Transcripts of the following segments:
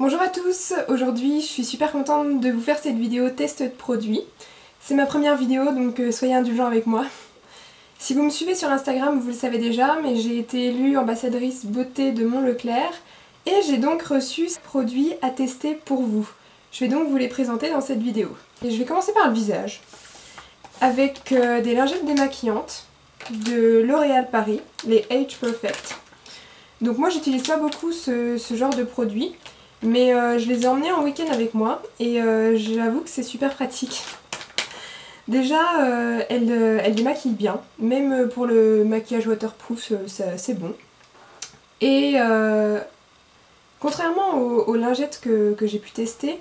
Bonjour à tous, aujourd'hui je suis super contente de vous faire cette vidéo test de produits. C'est ma première vidéo donc soyez indulgents avec moi. Si vous me suivez sur Instagram vous le savez déjà mais j'ai été élue ambassadrice beauté de Mont-Leclerc et j'ai donc reçu ces produits à tester pour vous. Je vais donc vous les présenter dans cette vidéo. Et je vais commencer par le visage avec des lingettes démaquillantes de L'Oréal Paris, les Age Perfect. Donc moi j'utilise pas beaucoup ce genre de produits. Mais je les ai emmenés en week-end avec moi et j'avoue que c'est super pratique. Déjà, elles démaquillent bien, même pour le maquillage waterproof, c'est bon. Et contrairement aux lingettes que j'ai pu tester,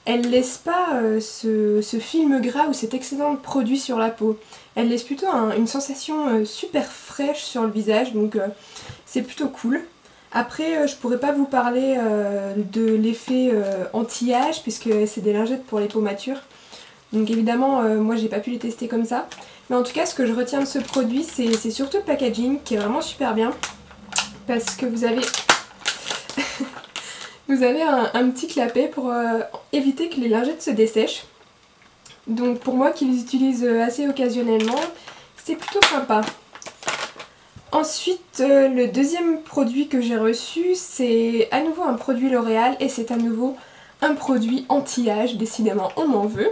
elles laissent pas ce film gras ou cet excédent de produit sur la peau. Elles laissent plutôt une sensation super fraîche sur le visage, donc c'est plutôt cool. Après, je pourrais pas vous parler de l'effet anti-âge puisque c'est des lingettes pour les peaux matures. Donc évidemment, moi j'ai pas pu les tester comme ça. Mais en tout cas, ce que je retiens de ce produit, c'est surtout le packaging qui est vraiment super bien. Parce que vous avez, vous avez un petit clapet pour éviter que les lingettes se dessèchent. Donc pour moi qui les utilise assez occasionnellement, c'est plutôt sympa. Ensuite, le deuxième produit que j'ai reçu, c'est à nouveau un produit L'Oréal et c'est à nouveau un produit anti-âge, décidément on m'en veut.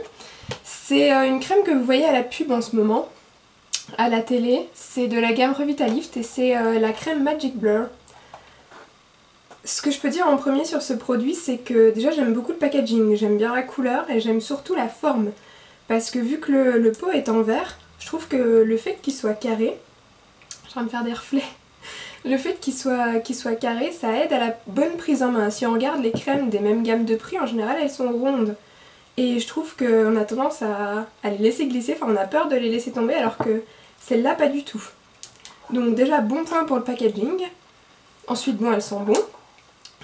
C'est une crème que vous voyez à la pub en ce moment, à la télé, c'est de la gamme Revitalift et c'est la crème Magic Blur. Ce que je peux dire en premier sur ce produit, c'est que déjà j'aime beaucoup le packaging, j'aime bien la couleur et j'aime surtout la forme. Parce que vu que le pot est en verre, je trouve que le fait qu'il soit carré, je suis en train de faire des reflets. Le fait qu'il soit carré, ça aide à la bonne prise en main. Si on regarde les crèmes des mêmes gammes de prix, en général elles sont rondes. Et je trouve qu'on a tendance à les laisser glisser, enfin on a peur de les laisser tomber alors que celle-là pas du tout. Donc déjà bon point pour le packaging. Ensuite bon, elles sont bon.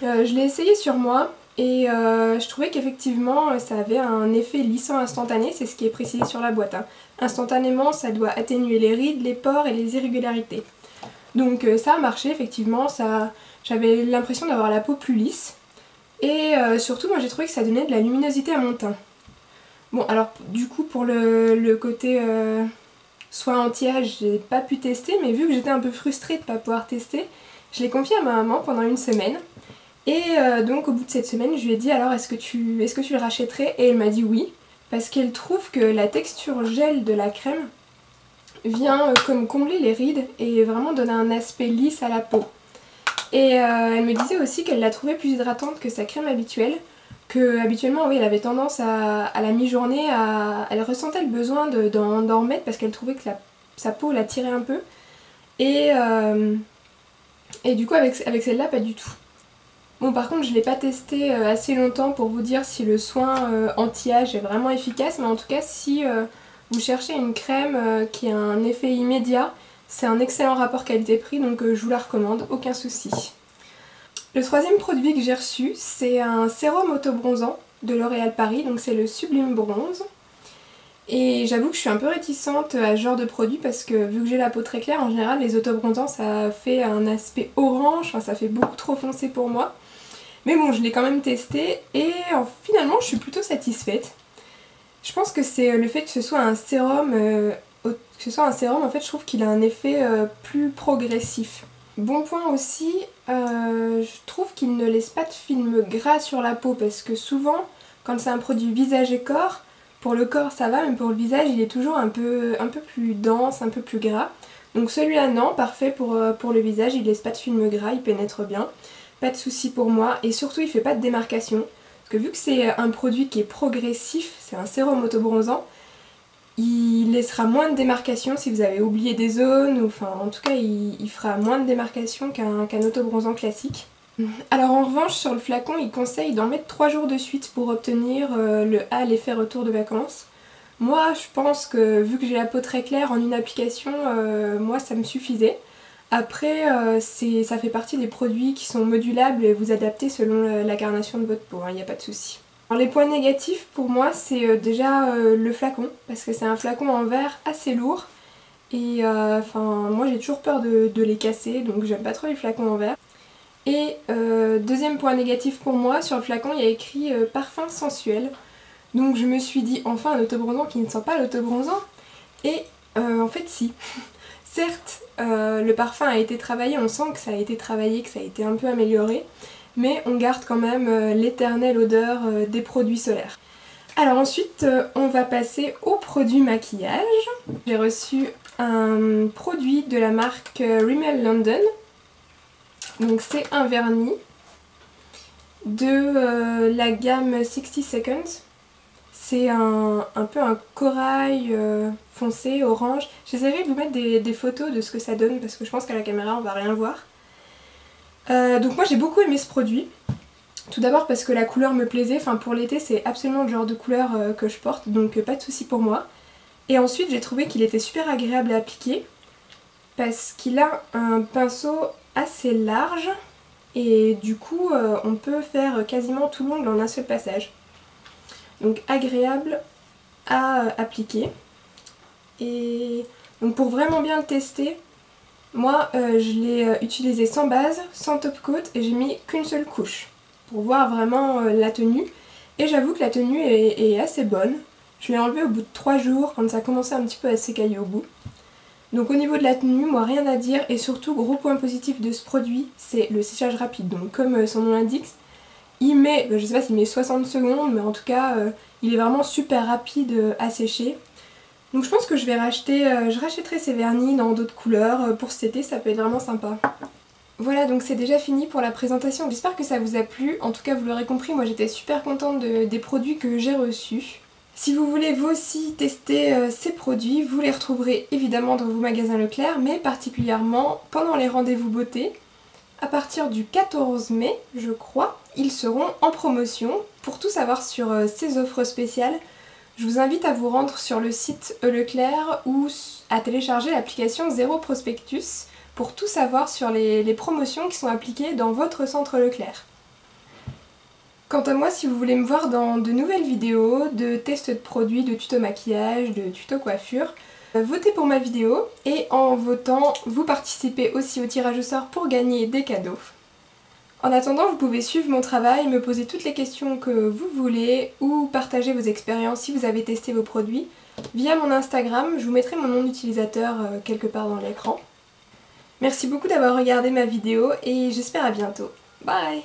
Je l'ai essayé sur moi et je trouvais qu'effectivement ça avait un effet lissant instantané, c'est ce qui est précisé sur la boîte. Hein. Instantanément ça doit atténuer les rides, les pores et les irrégularités. Donc ça a marché effectivement, j'avais l'impression d'avoir la peau plus lisse. Et surtout moi j'ai trouvé que ça donnait de la luminosité à mon teint. Bon alors du coup pour le côté soin anti-âge j'ai pas pu tester, mais vu que j'étais un peu frustrée de pas pouvoir tester, je l'ai confié à ma maman pendant une semaine. Et donc au bout de cette semaine je lui ai dit alors est-ce que tu le rachèterais, et elle m'a dit oui, parce qu'elle trouve que la texture gel de la crème vient comme combler les rides et vraiment donner un aspect lisse à la peau. Et elle me disait aussi qu'elle la trouvait plus hydratante que sa crème habituelle, que habituellement oui elle avait tendance à la mi-journée, elle ressentait le besoin d'en remettre parce qu'elle trouvait que sa peau la tirait un peu. Et du coup avec celle-là pas du tout. Bon par contre je l'ai pas testé assez longtemps pour vous dire si le soin anti-âge est vraiment efficace, mais en tout cas si vous cherchez une crème qui a un effet immédiat, c'est un excellent rapport qualité-prix, donc je vous la recommande, aucun souci. Le troisième produit que j'ai reçu, c'est un sérum auto-bronzant de L'Oréal Paris, donc c'est le Sublime Bronze. Et j'avoue que je suis un peu réticente à ce genre de produit parce que vu que j'ai la peau très claire, en général les auto-bronzants ça fait un aspect orange, enfin ça fait beaucoup trop foncé pour moi. Mais bon, je l'ai quand même testé et finalement je suis plutôt satisfaite. Je pense que c'est le fait que ce soit un sérum, en fait je trouve qu'il a un effet plus progressif. Bon point aussi, je trouve qu'il ne laisse pas de film gras sur la peau parce que souvent quand c'est un produit visage et corps, pour le corps ça va mais pour le visage il est toujours un peu plus dense, un peu plus gras. Donc celui-là non, parfait pour le visage, il laisse pas de film gras, il pénètre bien, pas de souci pour moi et surtout il fait pas de démarcation. Parce que vu que c'est un produit qui est progressif, c'est un sérum auto-bronzant, il laissera moins de démarcation si vous avez oublié des zones, ou enfin en tout cas il fera moins de démarcation qu'un auto-bronzant classique. Alors en revanche sur le flacon il conseille d'en mettre 3 jours de suite pour obtenir l'effet retour de vacances. Moi je pense que vu que j'ai la peau très claire en une application, moi ça me suffisait. Après ça fait partie des produits qui sont modulables et vous adaptez selon la carnation de votre peau, il n'y a pas de souci. Alors les points négatifs pour moi c'est déjà le flacon, parce que c'est un flacon en verre assez lourd et moi j'ai toujours peur de les casser, donc j'aime pas trop les flacons en verre. Et deuxième point négatif pour moi, sur le flacon il y a écrit parfum sensuel. Donc je me suis dit enfin un autobronzant qui ne sent pas l'autobronzant. Et en fait si. Certes, le parfum a été travaillé, on sent que ça a été travaillé, que ça a été un peu amélioré, mais on garde quand même l'éternelle odeur des produits solaires. Alors ensuite, on va passer aux produits maquillage. J'ai reçu un produit de la marque Rimmel London. Donc c'est un vernis de la gamme 60 Seconds. C'est un peu un corail foncé, orange. J'essaierai de vous mettre des photos de ce que ça donne parce que je pense qu'à la caméra on va rien voir. Donc moi j'ai beaucoup aimé ce produit. Tout d'abord parce que la couleur me plaisait, enfin pour l'été c'est absolument le genre de couleur que je porte, donc pas de souci pour moi. Et ensuite j'ai trouvé qu'il était super agréable à appliquer parce qu'il a un pinceau assez large et du coup on peut faire quasiment tout l'ongle en un seul passage. Donc agréable à appliquer. Et donc pour vraiment bien le tester, moi je l'ai utilisé sans base, sans top coat et j'ai mis qu'une seule couche pour voir vraiment la tenue. Et j'avoue que la tenue est assez bonne. Je l'ai enlevé au bout de 3 jours quand ça commençait un petit peu à s'écailler au bout. Donc au niveau de la tenue, moi rien à dire et surtout gros point positif de ce produit, c'est le séchage rapide. Donc comme son nom l'indique, il met, je sais pas s'il met 60 secondes, mais en tout cas il est vraiment super rapide à sécher. Donc je pense que je vais racheter, je rachèterai ces vernis dans d'autres couleurs pour cet été, ça peut être vraiment sympa. Voilà, donc c'est déjà fini pour la présentation, j'espère que ça vous a plu. En tout cas vous l'aurez compris, moi j'étais super contente des produits que j'ai reçus. Si vous voulez vous aussi tester ces produits, vous les retrouverez évidemment dans vos magasins Leclerc, mais particulièrement pendant les rendez-vous beauté. À partir du 14 mai, je crois, ils seront en promotion. Pour tout savoir sur ces offres spéciales, je vous invite à vous rendre sur le site Leclerc ou à télécharger l'application Zéro Prospectus pour tout savoir sur les promotions qui sont appliquées dans votre centre Leclerc. Quant à moi, si vous voulez me voir dans de nouvelles vidéos de tests de produits, de tutos maquillage, de tutos coiffure, votez pour ma vidéo et en votant, vous participez aussi au tirage au sort pour gagner des cadeaux. En attendant, vous pouvez suivre mon travail, me poser toutes les questions que vous voulez ou partager vos expériences si vous avez testé vos produits via mon Instagram. Je vous mettrai mon nom d'utilisateur quelque part dans l'écran. Merci beaucoup d'avoir regardé ma vidéo et j'espère à bientôt. Bye!